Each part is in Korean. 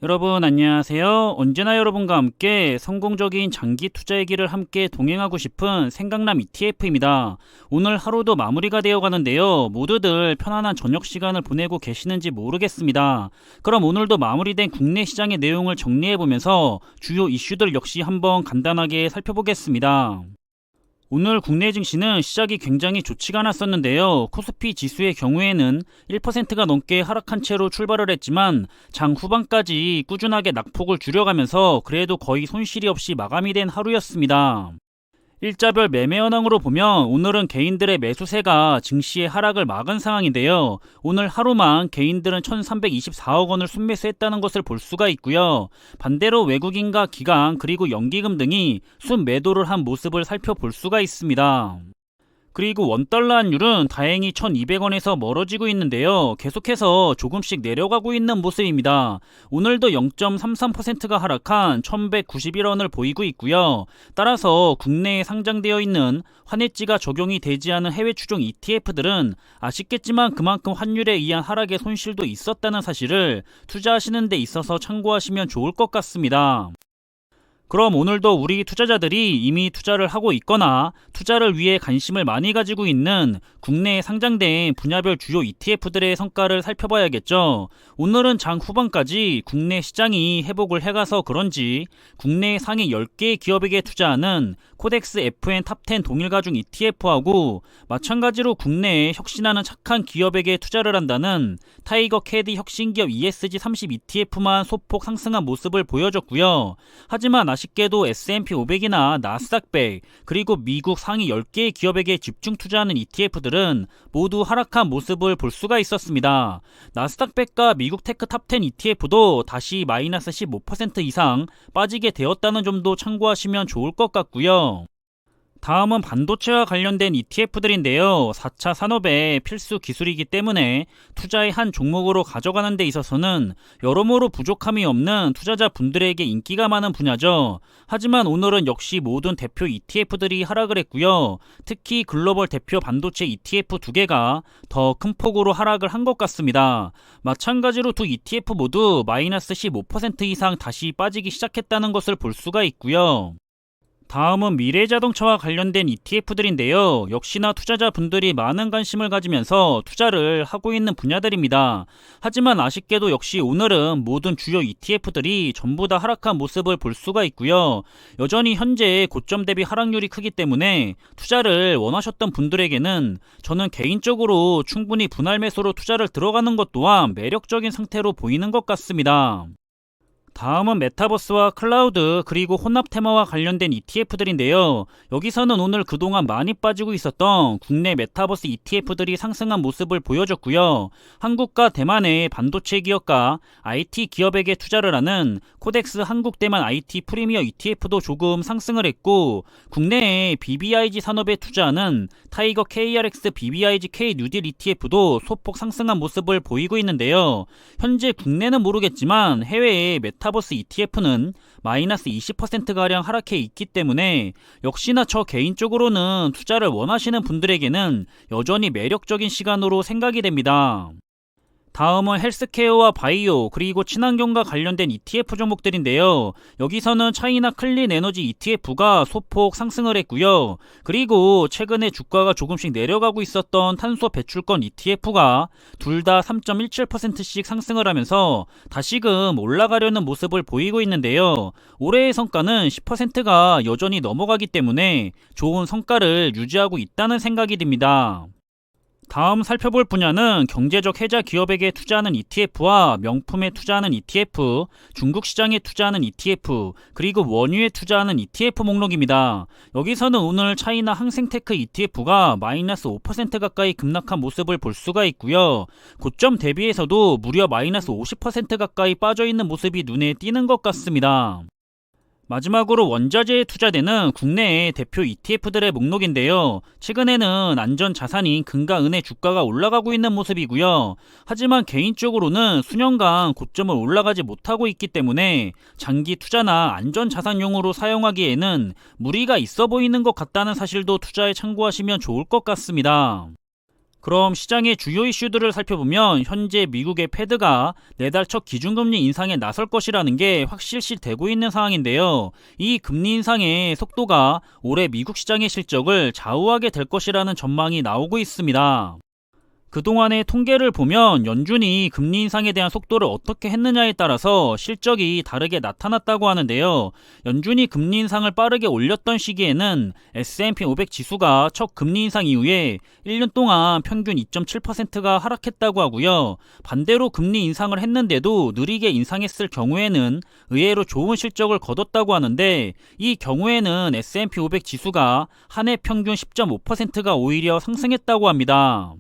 여러분 안녕하세요. 언제나 여러분과 함께 성공적인 장기 투자의 길을 함께 동행하고 싶은 생강남 ETF입니다. 오늘 하루도 마무리가 되어 가는데요. 모두들 편안한 저녁 시간을 보내고 계시는지 모르겠습니다. 그럼 오늘도 마무리된 국내 시장의 내용을 정리해보면서 주요 이슈들 역시 한번 간단하게 살펴보겠습니다. 오늘 국내 증시는 시작이 굉장히 좋지가 않았었는데요. 코스피 지수의 경우에는 1%가 넘게 하락한 채로 출발을 했지만 장 후반까지 꾸준하게 낙폭을 줄여가면서 그래도 거의 손실이 없이 마감이 된 하루였습니다. 일자별 매매 현황으로 보면 오늘은 개인들의 매수세가 증시의 하락을 막은 상황인데요. 오늘 하루만 개인들은 1324억 원을 순매수했다는 것을 볼 수가 있고요. 반대로 외국인과 기관 그리고 연기금 등이 순매도를 한 모습을 살펴볼 수가 있습니다. 그리고 원달러 환율은 다행히 1200원에서 멀어지고 있는데요. 계속해서 조금씩 내려가고 있는 모습입니다. 오늘도 0.33%가 하락한 1191원을 보이고 있고요. 따라서 국내에 상장되어 있는 환해지가 적용이 되지 않은 해외 추종 ETF들은 아쉽겠지만 그만큼 환율에 의한 하락의 손실도 있었다는 사실을 투자하시는 데 있어서 참고하시면 좋을 것 같습니다. 그럼 오늘도 우리 투자자들이 이미 투자를 하고 있거나 투자를 위해 관심을 많이 가지고 있는 국내에 상장된 분야별 주요 ETF들의 성과를 살펴봐야겠죠. 오늘은 장 후반까지 국내 시장이 회복을 해가서 그런지 국내 상위 10개의 기업에게 투자하는 코덱스 FN 탑10 동일가중 ETF하고 마찬가지로 국내에 혁신하는 착한 기업에게 투자를 한다는 타이거 캐디 혁신기업 ESG 30 ETF만 소폭 상승한 모습을 보여줬고요. 하지만 아쉽게도 S&P 500이나 나스닥 100 그리고 미국 상위 10개의 기업에게 집중 투자하는 ETF들은 모두 하락한 모습을 볼 수가 있었습니다. 나스닥 100과 미국 테크 탑10 ETF도 다시 마이너스 15% 이상 빠지게 되었다는 점도 참고하시면 좋을 것 같고요. 다음은 반도체와 관련된 ETF들인데요. 4차 산업의 필수 기술이기 때문에 투자의 한 종목으로 가져가는 데 있어서는 여러모로 부족함이 없는 투자자분들에게 인기가 많은 분야죠. 하지만 오늘은 역시 모든 대표 ETF들이 하락을 했고요. 특히 글로벌 대표 반도체 ETF 두 개가 더 큰 폭으로 하락을 한 것 같습니다. 마찬가지로 두 ETF 모두 마이너스 15% 이상 다시 빠지기 시작했다는 것을 볼 수가 있고요. 다음은 미래자동차와 관련된 ETF들인데요. 역시나 투자자분들이 많은 관심을 가지면서 투자를 하고 있는 분야들입니다. 하지만 아쉽게도 역시 오늘은 모든 주요 ETF들이 전부 다 하락한 모습을 볼 수가 있고요. 여전히 현재 고점 대비 하락률이 크기 때문에 투자를 원하셨던 분들에게는 저는 개인적으로 충분히 분할 매수로 투자를 들어가는 것 또한 매력적인 상태로 보이는 것 같습니다. 다음은 메타버스와 클라우드 그리고 혼합 테마와 관련된 ETF들인데요. 여기서는 오늘 그동안 많이 빠지고 있었던 국내 메타버스 ETF들이 상승한 모습을 보여줬고요. 한국과 대만의 반도체 기업과 IT 기업에게 투자를 하는 코덱스 한국 대만 IT 프리미어 ETF도 조금 상승을 했고 국내의 BBIG 산업에 투자하는 타이거 KRX BBIG K 뉴딜 ETF도 소폭 상승한 모습을 보이고 있는데요. 현재 국내는 모르겠지만 해외의 메타버스 ETF는 마이너스 20%가량 하락해 있기 때문에 역시나 저 개인적으로는 투자를 원하시는 분들에게는 여전히 매력적인 시간으로 생각이 됩니다. 다음은 헬스케어와 바이오 그리고 친환경과 관련된 ETF 종목들인데요. 여기서는 차이나 클린 에너지 ETF가 소폭 상승을 했고요. 그리고 최근에 주가가 조금씩 내려가고 있었던 탄소 배출권 ETF가 둘 다 3.17%씩 상승을 하면서 다시금 올라가려는 모습을 보이고 있는데요. 올해의 성과는 10%가 여전히 넘어가기 때문에 좋은 성과를 유지하고 있다는 생각이 듭니다. 다음 살펴볼 분야는 경제적 혜자 기업에게 투자하는 ETF와 명품에 투자하는 ETF, 중국 시장에 투자하는 ETF, 그리고 원유에 투자하는 ETF 목록입니다. 여기서는 오늘 차이나 항생테크 ETF가 마이너스 5% 가까이 급락한 모습을 볼 수가 있고요. 고점 대비해서도 무려 마이너스 50% 가까이 빠져있는 모습이 눈에 띄는 것 같습니다. 마지막으로 원자재에 투자되는 국내의 대표 ETF들의 목록인데요. 최근에는 안전자산인 금과 은의 주가가 올라가고 있는 모습이고요. 하지만 개인적으로는 수년간 고점을 올라가지 못하고 있기 때문에 장기 투자나 안전자산용으로 사용하기에는 무리가 있어 보이는 것 같다는 사실도 투자에 참고하시면 좋을 것 같습니다. 그럼 시장의 주요 이슈들을 살펴보면 현재 미국의 패드가 내달 첫 기준금리 인상에 나설 것이라는 게 확실시 되고 있는 상황인데요. 이 금리 인상의 속도가 올해 미국 시장의 실적을 좌우하게 될 것이라는 전망이 나오고 있습니다. 그동안의 통계를 보면 연준이 금리 인상에 대한 속도를 어떻게 했느냐에 따라서 실적이 다르게 나타났다고 하는데요. 연준이 금리 인상을 빠르게 올렸던 시기에는 S&P 500 지수가 첫 금리 인상 이후에 1년 동안 평균 2.7%가 하락했다고 하고요. 반대로 금리 인상을 했는데도 느리게 인상했을 경우에는 의외로 좋은 실적을 거뒀다고 하는데, 이 경우에는 S&P 500 지수가 한 해 평균 10.5%가 오히려 상승했다고 합니다.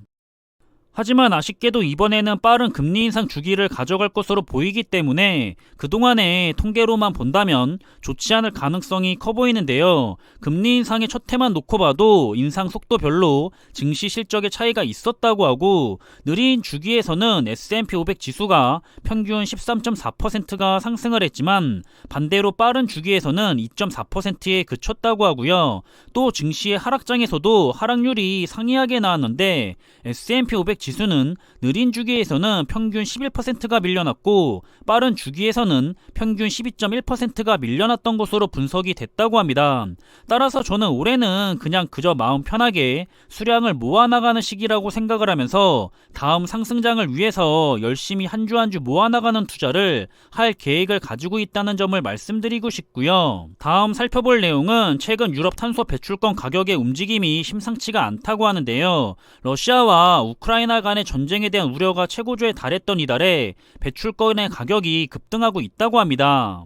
하지만 아쉽게도 이번에는 빠른 금리 인상 주기를 가져갈 것으로 보이기 때문에 그동안의 통계로만 본다면 좋지 않을 가능성이 커 보이는데요. 금리 인상의 첫 해만 놓고 봐도 인상 속도별로 증시 실적의 차이가 있었다고 하고, 느린 주기에서는 S&P 500 지수가 평균 13.4%가 상승을 했지만 반대로 빠른 주기에서는 2.4%에 그쳤다고 하고요. 또 증시의 하락장에서도 하락률이 상이하게 나왔는데 S&P 500 지수는 느린 주기에서는 평균 11%가 밀려났고 빠른 주기에서는 평균 12.1%가 밀려났던 것으로 분석이 됐다고 합니다. 따라서 저는 올해는 그냥 그저 마음 편하게 수량을 모아나가는 시기라고 생각을 하면서 다음 상승장을 위해서 열심히 한 주 한 주 모아나가는 투자를 할 계획을 가지고 있다는 점을 말씀드리고 싶고요. 다음 살펴볼 내용은 최근 유럽 탄소 배출권 가격의 움직임이 심상치가 않다고 하는데요. 러시아와 우크라이나 간의 전쟁에 대한 우려가 최고조에 달했던 이달에 배출권의 가격이 급등하고 있다고 합니다.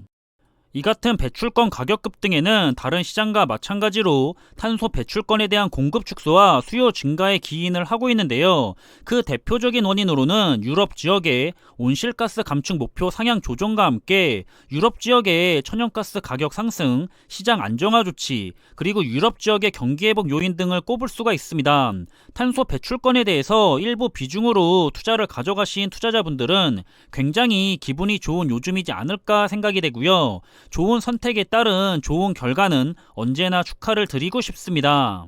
이 같은 배출권 가격 급등에는 다른 시장과 마찬가지로 탄소 배출권에 대한 공급 축소와 수요 증가에 기인을 하고 있는데요. 그 대표적인 원인으로는 유럽 지역의 온실가스 감축 목표 상향 조정과 함께 유럽 지역의 천연가스 가격 상승, 시장 안정화 조치, 그리고 유럽 지역의 경기 회복 요인 등을 꼽을 수가 있습니다. 탄소 배출권에 대해서 일부 비중으로 투자를 가져가신 투자자분들은 굉장히 기분이 좋은 요즘이지 않을까 생각이 되고요. 좋은 선택에 따른 좋은 결과는 언제나 축하를 드리고 싶습니다.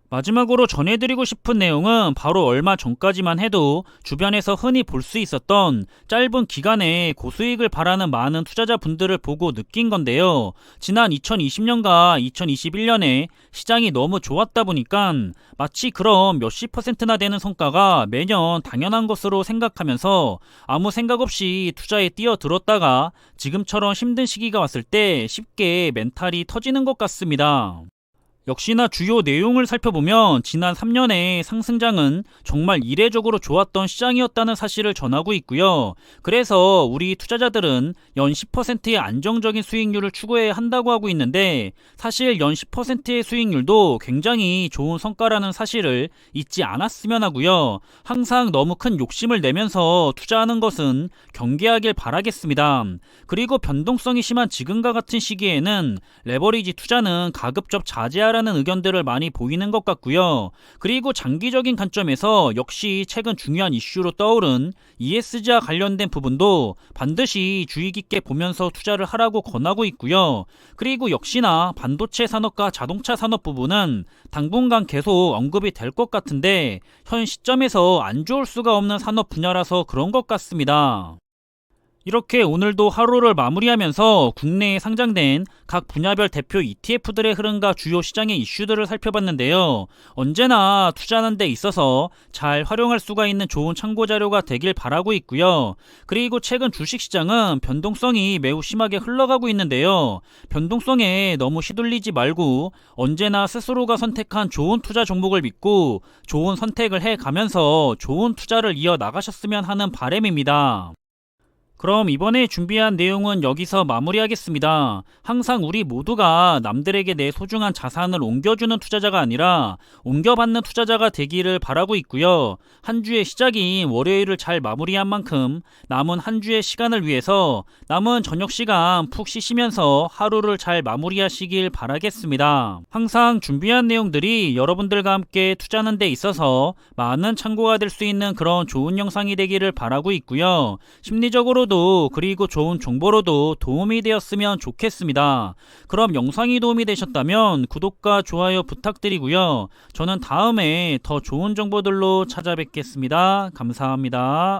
마지막으로 전해드리고 싶은 내용은 바로 얼마 전까지만 해도 주변에서 흔히 볼 수 있었던 짧은 기간에 고수익을 바라는 많은 투자자분들을 보고 느낀 건데요. 지난 2020년과 2021년에 시장이 너무 좋았다 보니까 마치 그런 몇십 %나 되는 성과가 매년 당연한 것으로 생각하면서 아무 생각 없이 투자에 뛰어들었다가 지금처럼 힘든 시기가 왔을 때 쉽게 멘탈이 터지는 것 같습니다. 역시나 주요 내용을 살펴보면 지난 3년의 상승장은 정말 이례적으로 좋았던 시장이었다는 사실을 전하고 있고요. 그래서 우리 투자자들은 연 10%의 안정적인 수익률을 추구해야 한다고 하고 있는데, 사실 연 10%의 수익률도 굉장히 좋은 성과라는 사실을 잊지 않았으면 하고요. 항상 너무 큰 욕심을 내면서 투자하는 것은 경계하길 바라겠습니다. 그리고 변동성이 심한 지금과 같은 시기에는 레버리지 투자는 가급적 자제하라 라는 의견들을 많이 보이는 것 같고요. 그리고 장기적인 관점에서 역시 최근 중요한 이슈로 떠오른 ESG와 관련된 부분도 반드시 주의 깊게 보면서 투자를 하라고 권하고 있고요. 그리고 역시나 반도체 산업과 자동차 산업 부분은 당분간 계속 언급이 될 것 같은데 현 시점에서 안 좋을 수가 없는 산업 분야라서 그런 것 같습니다. 이렇게 오늘도 하루를 마무리하면서 국내에 상장된 각 분야별 대표 ETF들의 흐름과 주요 시장의 이슈들을 살펴봤는데요. 언제나 투자하는 데 있어서 잘 활용할 수가 있는 좋은 참고 자료가 되길 바라고 있고요. 그리고 최근 주식시장은 변동성이 매우 심하게 흘러가고 있는데요. 변동성에 너무 휘둘리지 말고 언제나 스스로가 선택한 좋은 투자 종목을 믿고 좋은 선택을 해가면서 좋은 투자를 이어나가셨으면 하는 바람입니다. 그럼 이번에 준비한 내용은 여기서 마무리하겠습니다. 항상 우리 모두가 남들에게 내 소중한 자산을 옮겨주는 투자자가 아니라 옮겨받는 투자자가 되기를 바라고 있고요. 한 주의 시작인 월요일을 잘 마무리한 만큼 남은 한 주의 시간을 위해서 남은 저녁 시간 푹 쉬시면서 하루를 잘 마무리하시길 바라겠습니다. 항상 준비한 내용들이 여러분들과 함께 투자하는 데 있어서 많은 참고가 될 수 있는 그런 좋은 영상이 되기를 바라고 있고요. 심리적으로도 재미로도 그리고 좋은 정보로도 도움이 되었으면 좋겠습니다. 그럼 영상이 도움이 되셨다면 구독과 좋아요 부탁드리고요. 저는 다음에 더 좋은 정보들로 찾아뵙겠습니다. 감사합니다.